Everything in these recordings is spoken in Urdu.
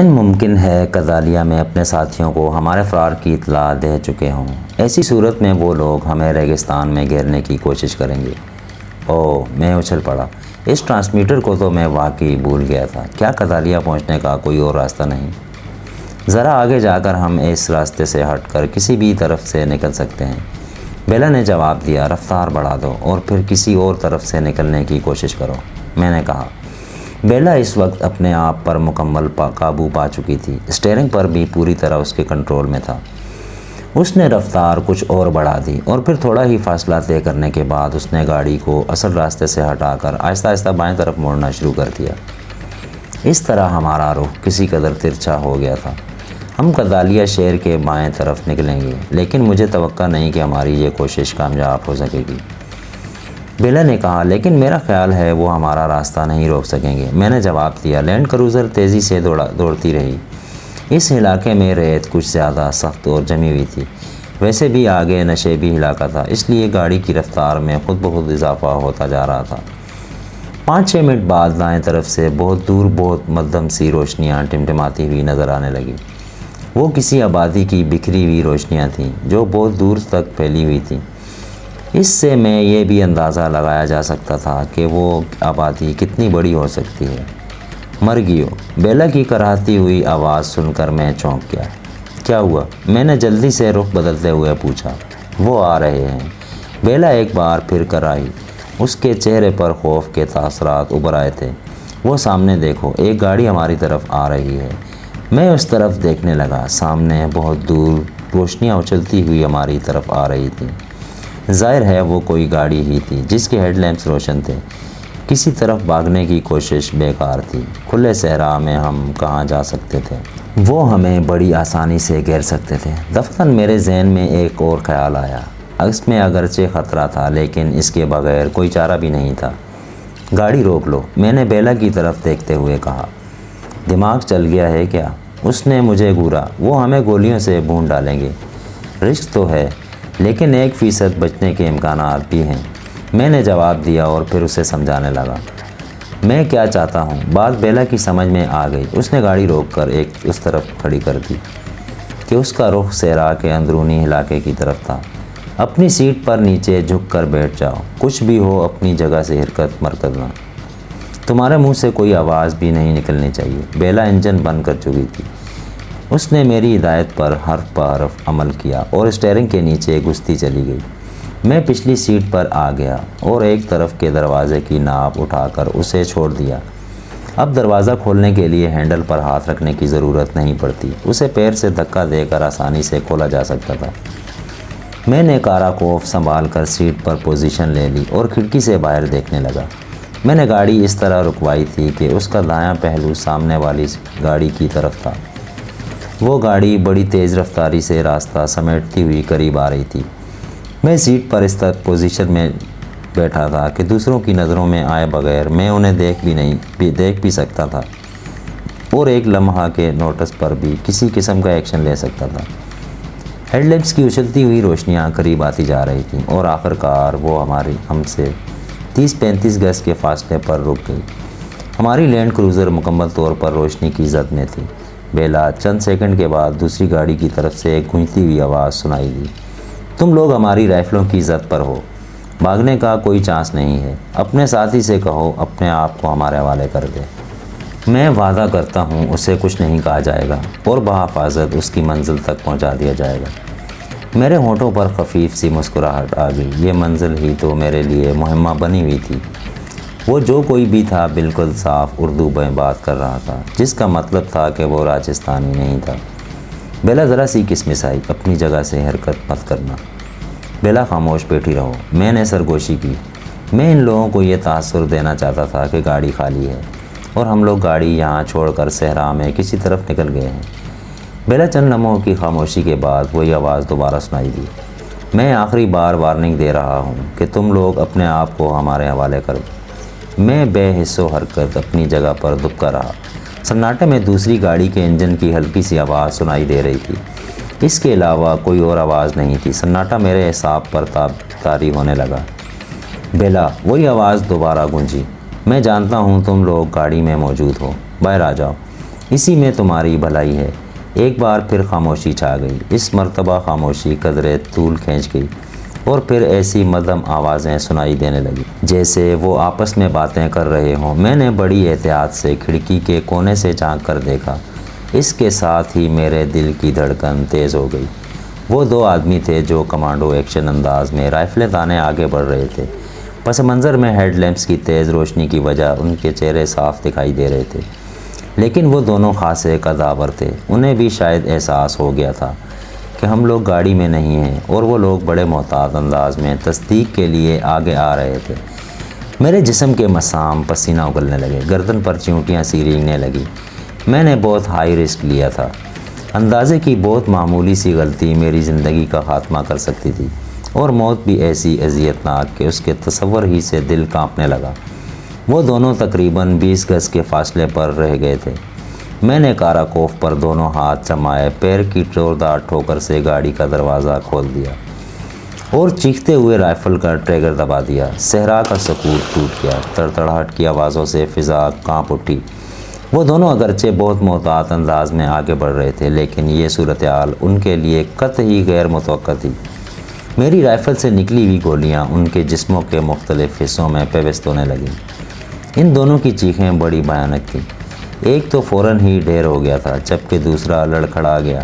ممکن ہے کدالیہ میں اپنے ساتھیوں کو ہمارے فرار کی اطلاع دے چکے ہوں۔ ایسی صورت میں وہ لوگ ہمیں ریگستان میں گھیرنے کی کوشش کریں گے۔ میں اچھل پڑا۔ اس ٹرانسمیٹر کو تو میں واقعی بھول گیا تھا۔ کیا کدالیہ پہنچنے کا کوئی اور راستہ نہیں؟ ذرا آگے جا کر ہم اس راستے سے ہٹ کر کسی بھی طرف سے نکل سکتے ہیں۔ بیلا نے جواب دیا، رفتار بڑھا دو اور پھر کسی اور طرف سے نکلنے کی کوشش کرو۔ میں نے کہا۔ بیلا اس وقت اپنے آپ پر مکمل قابو پا چکی تھی، اسٹیئرنگ پر بھی پوری طرح اس کے کنٹرول میں تھا۔ اس نے رفتار کچھ اور بڑھا دی اور پھر تھوڑا ہی فاصلہ طے کرنے کے بعد اس نے گاڑی کو اصل راستے سے ہٹا کر آہستہ آہستہ بائیں طرف موڑنا شروع کر دیا۔ اس طرح ہمارا رخ کسی قدر ترچھا ہو گیا تھا۔ ہم کدالیہ شہر کے بائیں طرف نکلیں گے، لیکن مجھے توقع نہیں کہ ہماری یہ کوشش کامیاب ہو سکے گی۔ بیلا نے کہا، لیکن میرا خیال ہے وہ ہمارا راستہ نہیں روک سکیں گے۔ میں نے جواب دیا۔ لینڈ کروزر تیزی سے دوڑتی رہی۔ اس علاقے میں ریت کچھ زیادہ سخت اور جمی ہوئی تھی۔ ویسے بھی آگے نشیبی علاقہ تھا، اس لیے گاڑی کی رفتار میں خود بخود اضافہ ہوتا جا رہا تھا۔ 5-6 منٹ بعد دائیں طرف سے بہت دور بہت مدھم سی روشنیاں ٹمٹماتی ہوئی نظر آنے لگیں۔ وہ کسی آبادی کی بکھری ہوئی روشنیاں تھیں جو بہت دور تک پھیلی ہوئی تھیں۔ اس سے میں یہ بھی اندازہ لگایا جا سکتا تھا کہ وہ آبادی کتنی بڑی ہو سکتی ہے۔ مرگیو، بیلا کی کراہتی ہوئی آواز سن کر میں چونک گیا۔ کیا ہوا؟ میں نے جلدی سے رخ بدلتے ہوئے پوچھا۔ وہ آ رہے ہیں، بیلا ایک بار پھر کر آئی۔ اس کے چہرے پر خوف کے تاثرات ابھر آئے تھے۔ وہ سامنے دیکھو، ایک گاڑی ہماری طرف آ رہی ہے۔ میں اس طرف دیکھنے لگا۔ سامنے بہت دور روشنیاں اچھلتی ہوئی ہماری طرف آ رہی تھیں۔ ظاہر ہے وہ کوئی گاڑی ہی تھی جس کے ہیڈ لیمپس روشن تھے۔ کسی طرف بھاگنے کی کوشش بیکار تھی۔ کھلے صحرا میں ہم کہاں جا سکتے تھے؟ وہ ہمیں بڑی آسانی سے گھیر سکتے تھے۔ دفتن میرے ذہن میں ایک اور خیال آیا۔ اس میں اگرچہ خطرہ تھا، لیکن اس کے بغیر کوئی چارہ بھی نہیں تھا۔ گاڑی روک لو، میں نے بیلا کی طرف دیکھتے ہوئے کہا۔ دماغ چل گیا ہے کیا؟ اس نے مجھے گھورا۔ وہ ہمیں گولیوں سے بھون ڈالیں گے۔ رسک تو ہے، لیکن 1% بچنے کے امکانات بھی ہیں، میں نے جواب دیا اور پھر اسے سمجھانے لگا۔ میں کیا چاہتا ہوں؟ بات بیلا کی سمجھ میں آ گئی۔ اس نے گاڑی روک کر اس طرف کھڑی کر دی کہ اس کا رخ صحرا کے اندرونی علاقے کی طرف تھا۔ اپنی سیٹ پر نیچے جھک کر بیٹھ جاؤ، کچھ بھی ہو اپنی جگہ سے حرکت مت کرنا۔ تمہارے منہ سے کوئی آواز بھی نہیں نکلنی چاہیے۔ بیلا انجن بند کر چکی تھی۔ اس نے میری ہدایت پر حرف بہ حرف عمل کیا اور اسٹیئرنگ کے نیچے گھستی چلی گئی۔ میں پچھلی سیٹ پر آ گیا اور ایک طرف کے دروازے کی ناپ اٹھا کر اسے چھوڑ دیا۔ اب دروازہ کھولنے کے لیے ہینڈل پر ہاتھ رکھنے کی ضرورت نہیں پڑتی، اسے پیر سے دھکا دے کر آسانی سے کھولا جا سکتا تھا۔ میں نے کاراکوف سنبھال کر سیٹ پر پوزیشن لے لی اور کھڑکی سے باہر دیکھنے لگا۔ میں نے گاڑی اس طرح رکوائی تھی کہ اس کا دایاں پہلو سامنے والی گاڑی کی طرف تھا۔ وہ گاڑی بڑی تیز رفتاری سے راستہ سمیٹتی ہوئی قریب آ رہی تھی۔ میں سیٹ پر اس طرح پوزیشن میں بیٹھا تھا کہ دوسروں کی نظروں میں آئے بغیر میں انہیں دیکھ بھی سکتا تھا اور ایک لمحہ کے نوٹس پر بھی کسی قسم کا ایکشن لے سکتا تھا۔ ہیڈ لیمپس کی اچھلتی ہوئی روشنیاں قریب آتی جا رہی تھیں اور آخرکار وہ ہم سے 30-35 گز کے فاصلے پر رک گئی۔ ہماری لینڈ کروزر مکمل طور پر روشنی کی زد میں تھی۔ بیلا چند سیکنڈ کے بعد دوسری گاڑی کی طرف سے ایک گونجتی ہوئی آواز سنائی دی۔ تم لوگ ہماری رائفلوں کی زد پر ہو، بھاگنے کا کوئی چانس نہیں ہے۔ اپنے ساتھی سے کہو اپنے آپ کو ہمارے حوالے کر دے۔ میں وعدہ کرتا ہوں اسے کچھ نہیں کہا جائے گا اور بحفاظت اس کی منزل تک پہنچا دیا جائے گا۔ میرے ہونٹوں پر خفیف سی مسکراہٹ آ گئی۔ یہ منزل ہی تو میرے لیے مہمہ بنی ہوئی تھی۔ وہ جو کوئی بھی تھا بالکل صاف اردو میں بات کر رہا تھا، جس کا مطلب تھا کہ وہ راجستھانی نہیں تھا۔ بیلا ذرا سی کسمسائی، اپنی جگہ سے حرکت مت کرنا۔ بیلا خاموش بیٹھی رہو، میں نے سرگوشی کی۔ میں ان لوگوں کو یہ تاثر دینا چاہتا تھا کہ گاڑی خالی ہے اور ہم لوگ گاڑی یہاں چھوڑ کر صحرا میں کسی طرف نکل گئے ہیں۔ بیلا چند لمحوں کی خاموشی کے بعد وہی آواز دوبارہ سنائی دی۔ میں آخری بار وارننگ دے رہا ہوں کہ تم لوگ اپنے آپ کو ہمارے حوالے کر دو۔ میں بے حس و حرکت اپنی جگہ پر دبکا رہا۔ سناٹے میں دوسری گاڑی کے انجن کی ہلکی سی آواز سنائی دے رہی تھی۔ اس کے علاوہ کوئی اور آواز نہیں تھی۔ سناٹا میرے اعصاب پر طاری ہونے لگا۔ بیلا، وہی آواز دوبارہ گونجی۔ میں جانتا ہوں تم لوگ گاڑی میں موجود ہو، باہر آ جاؤ۔ اسی میں تمہاری بھلائی ہے۔ ایک بار پھر خاموشی چھا گئی۔ اس مرتبہ خاموشی قدرے طول کھینچ گئی اور پھر ایسی مدھم آوازیں سنائی دینے لگی جیسے وہ آپس میں باتیں کر رہے ہوں۔ میں نے بڑی احتیاط سے کھڑکی کے کونے سے جھانک کر دیکھا۔ اس کے ساتھ ہی میرے دل کی دھڑکن تیز ہو گئی۔ وہ دو آدمی تھے جو کمانڈو ایکشن انداز میں رائفلیں تانے آگے بڑھ رہے تھے۔ پس منظر میں ہیڈ لیمپس کی تیز روشنی کی وجہ ان کے چہرے صاف دکھائی دے رہے تھے، لیکن وہ دونوں خاصے قدآور تھے۔ انہیں بھی شاید احساس ہو گیا تھا کہ ہم لوگ گاڑی میں نہیں ہیں، اور وہ لوگ بڑے محتاط انداز میں تصدیق کے لیے آگے آ رہے تھے۔ میرے جسم کے مسام پسینہ اگلنے لگے، گردن پر چیونٹیاں سی رینگنے لگی۔ میں نے بہت ہائی رسک لیا تھا۔ اندازے کی بہت معمولی سی غلطی میری زندگی کا خاتمہ کر سکتی تھی، اور موت بھی ایسی اذیت ناک کہ اس کے تصور ہی سے دل کانپنے لگا۔ وہ دونوں تقریباً 20 گز کے فاصلے پر رہ گئے تھے۔ میں نے کاراکوف پر دونوں ہاتھ جمائے، پیر کی زوردار ٹھوکر سے گاڑی کا دروازہ کھول دیا اور چیختے ہوئے رائفل کا ٹریگر دبا دیا۔ صحرا کا سکوت ٹوٹ گیا، تڑتڑاہٹ کی آوازوں سے فضا کانپ اٹھی۔ وہ دونوں اگرچہ بہت محتاط انداز میں آگے بڑھ رہے تھے، لیکن یہ صورتحال ان کے لیے قطعی غیر متوقع تھی۔ میری رائفل سے نکلی ہوئی گولیاں ان کے جسموں کے مختلف حصوں میں پیوست ہونے لگیں۔ ان دونوں کی چیخیں بڑی بھیانک تھیں۔ ایک تو فوراً ہی ڈھیر ہو گیا تھا، جبکہ دوسرا لڑکھڑا گیا۔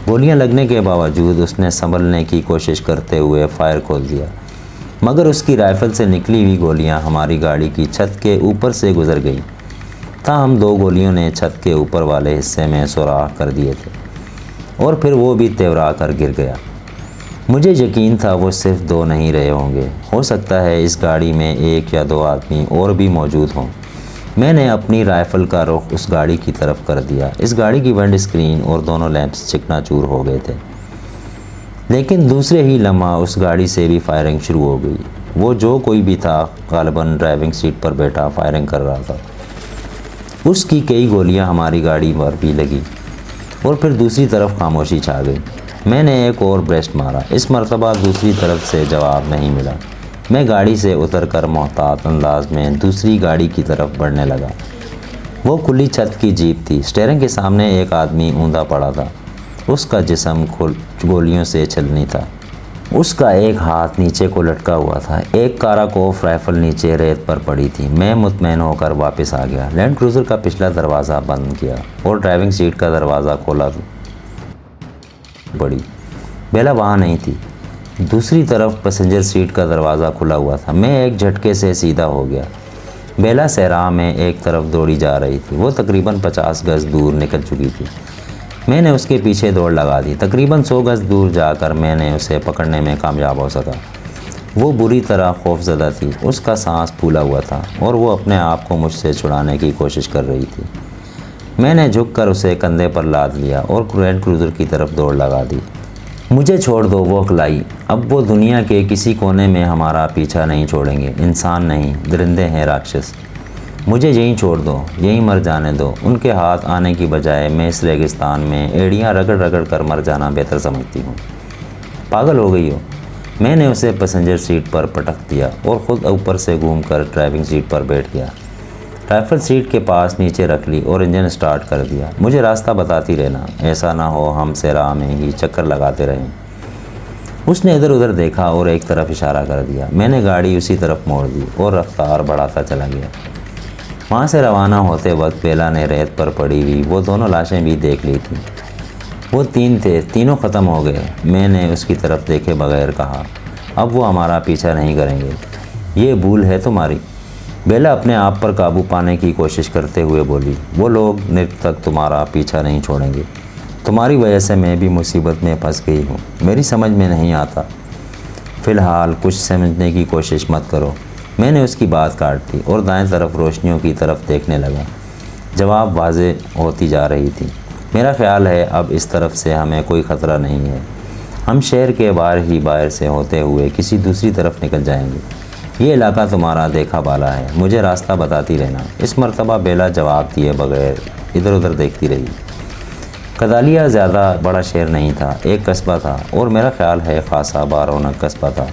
گولیاں لگنے کے باوجود اس نے سنبھلنے کی کوشش کرتے ہوئے فائر کھول دیا، مگر اس کی رائفل سے نکلی ہوئی گولیاں ہماری گاڑی کی چھت کے اوپر سے گزر گئیں۔ تاہم دو گولیوں نے چھت کے اوپر والے حصے میں سوراخ کر دیے تھے، اور پھر وہ بھی تیورا کر گر گیا۔ مجھے یقین تھا وہ صرف دو نہیں رہے ہوں گے، ہو سکتا ہے اس گاڑی میں ایک یا دو آدمی اور بھی موجود ہوں۔ میں نے اپنی رائفل کا رخ اس گاڑی کی طرف کر دیا۔ اس گاڑی کی ونڈ اسکرین اور دونوں لیمپس چکنا چور ہو گئے تھے، لیکن دوسرے ہی لمحہ اس گاڑی سے بھی فائرنگ شروع ہو گئی۔ وہ جو کوئی بھی تھا غالباً ڈرائیونگ سیٹ پر بیٹھا فائرنگ کر رہا تھا۔ اس کی کئی گولیاں ہماری گاڑی پر بھی لگی، اور پھر دوسری طرف خاموشی چھا گئی۔ میں نے ایک اور بریسٹ مارا۔ اس مرتبہ دوسری طرف سے جواب نہیں ملا۔ میں گاڑی سے اتر کر محتاط انداز میں دوسری گاڑی کی طرف بڑھنے لگا۔ وہ کھلی چھت کی جیپ تھی۔ اسٹیئرنگ کے سامنے ایک آدمی اوندا پڑا تھا۔ اس کا جسم گولیوں سے چھلنی تھا۔ اس کا ایک ہاتھ نیچے کو لٹکا ہوا تھا۔ ایک کاراکوف رائفل نیچے ریت پر پڑی تھی۔ میں مطمئن ہو کر واپس آ گیا، لینڈ کروزر کا پچھلا دروازہ بند کیا اور ڈرائیونگ سیٹ کا دروازہ کھولا پڑی۔ بیلا وہاں نہیں تھی۔ دوسری طرف پیسنجر سیٹ کا دروازہ کھلا ہوا تھا۔ میں ایک جھٹکے سے سیدھا ہو گیا۔ بیلا صحرا میں ایک طرف دوڑی جا رہی تھی۔ وہ تقریباً 50 گز دور نکل چکی تھی۔ میں نے اس کے پیچھے دوڑ لگا دی۔ تقریباً 100 گز دور جا کر میں نے اسے پکڑنے میں کامیاب ہو سکا۔ وہ بری طرح خوف زدہ تھی۔ اس کا سانس پھولا ہوا تھا اور وہ اپنے آپ کو مجھ سے چھڑانے کی کوشش کر رہی تھی۔ میں نے جھک کر اسے کندھے پر لاد لیا اور لینڈ کروزر کی طرف دوڑ لگا دی۔ مجھے چھوڑ دو، وہ اکلائی۔ اب وہ دنیا کے کسی کونے میں ہمارا پیچھا نہیں چھوڑیں گے۔ انسان نہیں، درندے ہیں، راکشس۔ مجھے یہیں چھوڑ دو، یہیں مر جانے دو۔ ان کے ہاتھ آنے کی بجائے میں اس ریگستان میں ایڑیاں رگڑ رگڑ کر مر جانا بہتر سمجھتی ہوں۔ پاگل ہو گئی ہو؟ میں نے اسے پیسنجر سیٹ پر پٹک دیا اور خود اوپر سے گھوم کر ڈرائیونگ سیٹ پر بیٹھ گیا۔ رائفل سیٹ کے پاس نیچے رکھ لی اور انجن سٹارٹ کر دیا۔ مجھے راستہ بتاتی رہنا، ایسا نہ ہو ہم صحرا میں ہی چکر لگاتے رہیں۔ اس نے ادھر ادھر دیکھا اور ایک طرف اشارہ کر دیا۔ میں نے گاڑی اسی طرف موڑ دی اور رفتار بڑھاتا چلا گیا۔ وہاں سے روانہ ہوتے وقت بیلا نے ریت پر پڑی ہوئی وہ دونوں لاشیں بھی دیکھ لی تھیں۔ وہ 3 تھے، تینوں ختم ہو گئے۔ میں نے اس کی طرف دیکھے بغیر کہا، اب وہ ہمارا پیچھا نہیں کریں گے۔ یہ بھول ہے تمہاری۔ بیلا اپنے آپ پر قابو پانے کی کوشش کرتے ہوئے بولی، وہ لوگ نرک تک تمہارا پیچھا نہیں چھوڑیں گے۔ تمہاری وجہ سے میں بھی مصیبت میں پھنس گئی ہوں۔ میری سمجھ میں نہیں آتا۔ فی الحال کچھ سمجھنے کی کوشش مت کرو۔ میں نے اس کی بات کاٹ دی اور دائیں طرف روشنیوں کی طرف دیکھنے لگا۔ جواب واضح ہوتی جا رہی تھی۔ میرا خیال ہے اب اس طرف سے ہمیں کوئی خطرہ نہیں ہے۔ ہم شہر کے باہر سے ہوتے ہوئے کسی دوسری طرف نکل جائیں گے۔ یہ علاقہ تمہارا دیکھا بالا ہے، مجھے راستہ بتاتی رہنا۔ اس مرتبہ بیلا جواب دیے بغیر ادھر ادھر دیکھتی رہی۔ کدالیا زیادہ بڑا شہر نہیں تھا، ایک قصبہ تھا، اور میرا خیال ہے خاصا بارونق قصبہ تھا۔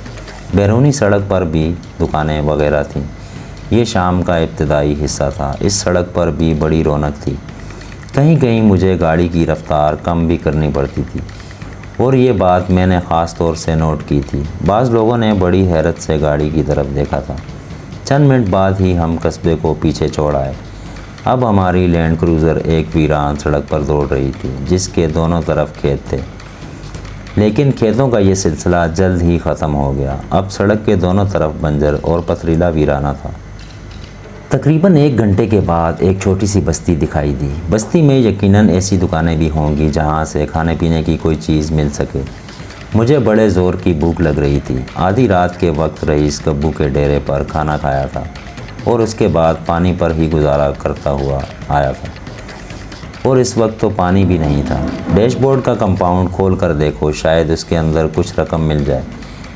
بیرونی سڑک پر بھی دکانیں وغیرہ تھیں۔ یہ شام کا ابتدائی حصہ تھا۔ اس سڑک پر بھی بڑی رونق تھی۔ کہیں کہیں مجھے گاڑی کی رفتار کم بھی کرنی پڑتی تھی، اور یہ بات میں نے خاص طور سے نوٹ کی تھی۔ بعض لوگوں نے بڑی حیرت سے گاڑی کی طرف دیکھا تھا۔ چند منٹ بعد ہی ہم قصبے کو پیچھے چھوڑ آئے۔ اب ہماری لینڈ کروزر ایک ویران سڑک پر دوڑ رہی تھی جس کے دونوں طرف کھیت تھے، لیکن کھیتوں کا یہ سلسلہ جلد ہی ختم ہو گیا۔ اب سڑک کے دونوں طرف بنجر اور پتھریلا ویرانہ تھا۔ تقریباً 1 گھنٹے کے بعد ایک چھوٹی سی بستی دکھائی دی۔ بستی میں یقیناً ایسی دکانیں بھی ہوں گی جہاں سے کھانے پینے کی کوئی چیز مل سکے۔ مجھے بڑے زور کی بھوک لگ رہی تھی۔ آدھی رات کے وقت رئیس گبو کے ڈیرے پر کھانا کھایا تھا اور اس کے بعد پانی پر ہی گزارا کرتا ہوا آیا تھا، اور اس وقت تو پانی بھی نہیں تھا۔ ڈیش بورڈ کا کمپاؤنڈ کھول کر دیکھو، شاید اس کے اندر کچھ رقم مل جائے،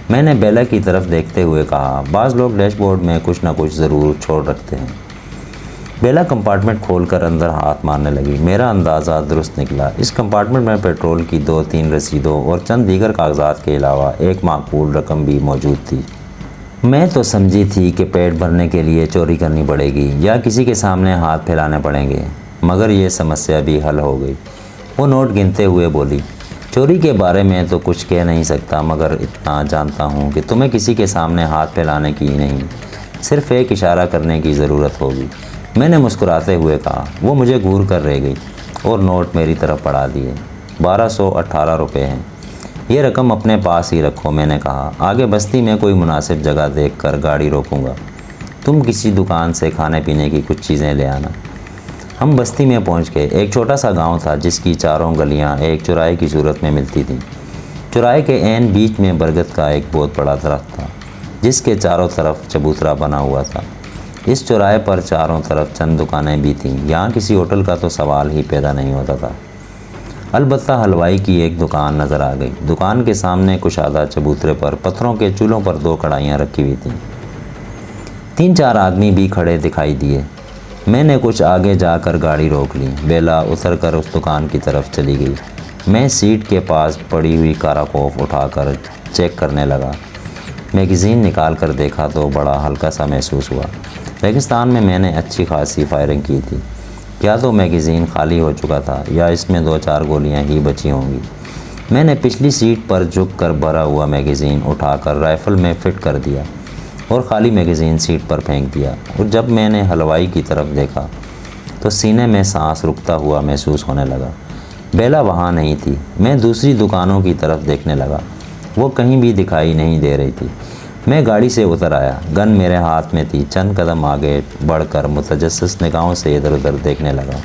میں نے بیلا کی طرف دیکھتے ہوئے کہا۔ بعض لوگ ڈیش بورڈ میں کچھ نہ کچھ ضرور چھوڑ رکھتے ہیں۔ بیلا کمپارٹمنٹ کھول کر اندر ہاتھ مارنے لگی۔ میرا اندازہ درست نکلا۔ اس کمپارٹمنٹ میں پیٹرول کی 2-3 رسیدوں اور چند دیگر کاغذات کے علاوہ ایک معقول رقم بھی موجود تھی۔ میں تو سمجھی تھی کہ پیٹ بھرنے کے لیے چوری کرنی پڑے گی یا کسی کے سامنے ہاتھ پھیلانے پڑیں گے، مگر یہ سمسیا بھی حل ہو گئی۔ وہ نوٹ گنتے ہوئے بولی، چوری کے بارے میں تو کچھ کہہ نہیں سکتا، مگر اتنا جانتا ہوں کہ تمہیں کسی کے سامنے ہاتھ پھیلانے کی نہیں، صرف ایک اشارہ کرنے کی ضرورت ہوگی۔ میں نے مسکراتے ہوئے کہا۔ وہ مجھے گھور کر رہ گئی اور نوٹ میری طرف بڑھا دیے۔ 1218 روپے ہیں، یہ رقم اپنے پاس ہی رکھو، میں نے کہا۔ آگے بستی میں کوئی مناسب جگہ دیکھ کر گاڑی روکوں گا، تم کسی دکان سے کھانے پینے کی کچھ چیزیں لے آنا۔ ہم بستی میں پہنچ گئے۔ ایک چھوٹا سا گاؤں تھا جس کی چاروں گلیاں ایک چوراہے کی صورت میں ملتی تھیں۔ چوراہے کے عین بیچ میں برگد کا ایک بہت بڑا درخت تھا جس کے چاروں طرف چبوترا بنا ہوا تھا۔ اس چوراہے پر چاروں طرف چند دکانیں بھی تھیں۔ یہاں کسی ہوٹل کا تو سوال ہی پیدا نہیں ہوتا تھا۔ البتہ حلوائی کی ایک دکان نظر آ گئی۔ دکان کے سامنے کشادہ چبوترے پر پتھروں کے چولہوں پر 2 کڑھائیاں رکھی ہوئی تھیں۔ 3-4 آدمی بھی کھڑے دکھائی دیے۔ میں نے کچھ آگے جا کر گاڑی روک لی۔ بیلا اتر کر اس دکان کی طرف چلی گئی۔ میں سیٹ کے پاس پڑی ہوئی کاراکوف اٹھا کر چیک کرنے لگا۔ میگزین نکال کر دیکھا تو بڑا ہلکا سا محسوس ہوا۔ ریگستان میں میں نے اچھی خاصی فائرنگ کی تھی۔ کیا تو میگزین خالی ہو چکا تھا یا اس میں 2-4 گولیاں ہی بچی ہوں گی۔ میں نے پچھلی سیٹ پر جھک کر بھرا ہوا میگزین اٹھا کر رائفل میں فٹ کر دیا اور خالی میگزین سیٹ پر پھینک دیا، اور جب میں نے حلوائی کی طرف دیکھا تو سینے میں سانس رکتا ہوا محسوس ہونے لگا۔ بیلا وہاں نہیں تھی۔ میں دوسری دکانوں کی طرف دیکھنے لگا، وہ کہیں بھی دکھائی نہیں دے رہی تھی۔ میں گاڑی سے اتر آیا، گن میرے ہاتھ میں تھی۔ چند قدم آگے بڑھ کر متجسس نگاہوں سے ادھر ادھر دیکھنے لگا۔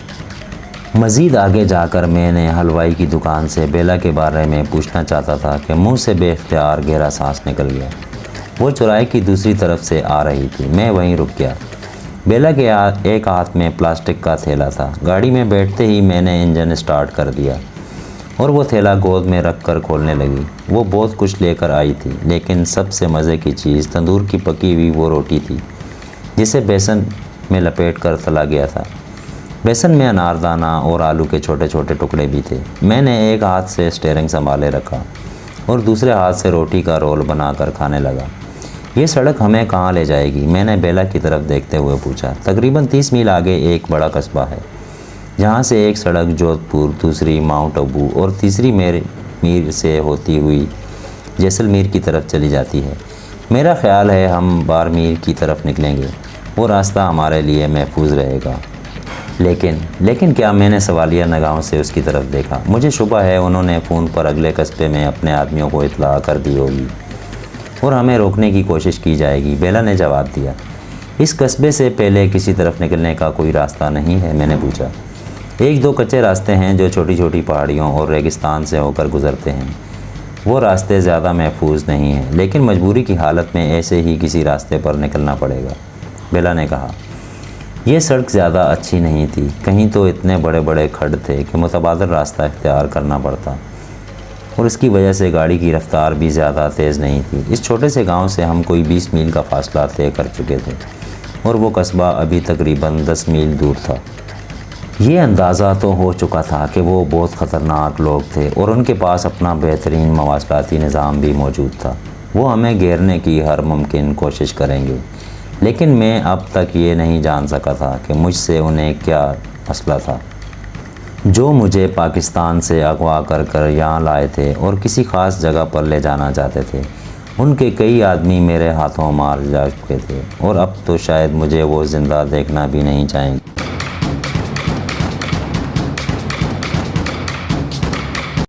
مزید آگے جا کر میں نے حلوائی کی دکان سے بیلا کے بارے میں پوچھنا چاہتا تھا کہ منہ سے بے اختیار گہرا سانس نکل گیا۔ وہ چوراہے کی دوسری طرف سے آ رہی تھی۔ میں وہیں رک گیا۔ بیلا کے ایک ہاتھ میں پلاسٹک کا تھیلا تھا۔ گاڑی میں بیٹھتے ہی میں نے انجن سٹارٹ کر دیا اور وہ تھیلا گود میں رکھ کر کھولنے لگی۔ وہ بہت کچھ لے کر آئی تھی، لیکن سب سے مزے کی چیز تندور کی پکی ہوئی وہ روٹی تھی جسے بیسن میں لپیٹ کر تلا گیا تھا۔ بیسن میں اناردانہ اور آلو کے چھوٹے چھوٹے ٹکڑے بھی تھے۔ میں نے ایک ہاتھ سے اسٹیئرنگ سنبھالے رکھا اور دوسرے ہاتھ سے روٹی کا رول بنا کر کھانے لگا۔ یہ سڑک ہمیں کہاں لے جائے گی؟ میں نے بیلا کی طرف دیکھتے ہوئے پوچھا۔ تقریباً 30 میل آگے ایک بڑا قصبہ ہے، جہاں سے ایک سڑک جودھ پور، دوسری ماؤنٹ ابو اور تیسری میر سے ہوتی ہوئی جیسلمیر کی طرف چلی جاتی ہے۔ میرا خیال ہے ہم بارمیر کی طرف نکلیں گے، وہ راستہ ہمارے لیے محفوظ رہے گا۔ لیکن کیا؟ میں نے سوالیہ نگاہوں سے اس کی طرف دیکھا۔ مجھے شبہ ہے انہوں نے فون پر اگلے قصبے میں اپنے آدمیوں کو اطلاع کر دی ہوگی اور ہمیں روکنے کی کوشش کی جائے گی، بیلا نے جواب دیا۔ اس قصبے سے پہلے کسی طرف نکلنے کا کوئی راستہ نہیں ہے؟ میں نے پوچھا۔ 1-2 کچے راستے ہیں جو چھوٹی چھوٹی پہاڑیوں اور ریگستان سے ہو کر گزرتے ہیں۔ وہ راستے زیادہ محفوظ نہیں ہیں، لیکن مجبوری کی حالت میں ایسے ہی کسی راستے پر نکلنا پڑے گا، بیلا نے کہا۔ یہ سڑک زیادہ اچھی نہیں تھی، کہیں تو اتنے بڑے بڑے کھڈ تھے کہ متبادل راستہ اختیار کرنا پڑتا، اور اس کی وجہ سے گاڑی کی رفتار بھی زیادہ تیز نہیں تھی۔ اس چھوٹے سے گاؤں سے ہم کوئی 20 میل کا فاصلہ طے کر چکے تھے اور وہ قصبہ ابھی تقریباً 10 میل دور تھا۔ یہ اندازہ تو ہو چکا تھا کہ وہ بہت خطرناک لوگ تھے اور ان کے پاس اپنا بہترین مواصلاتی نظام بھی موجود تھا۔ وہ ہمیں گھیرنے کی ہر ممکن کوشش کریں گے، لیکن میں اب تک یہ نہیں جان سکا تھا کہ مجھ سے انہیں کیا مسئلہ تھا۔ جو مجھے پاکستان سے اغوا کر یہاں لائے تھے اور کسی خاص جگہ پر لے جانا چاہتے تھے، ان کے کئی آدمی میرے ہاتھوں مار جا چکے تھے، اور اب تو شاید مجھے وہ زندہ دیکھنا بھی نہیں چاہیں گے۔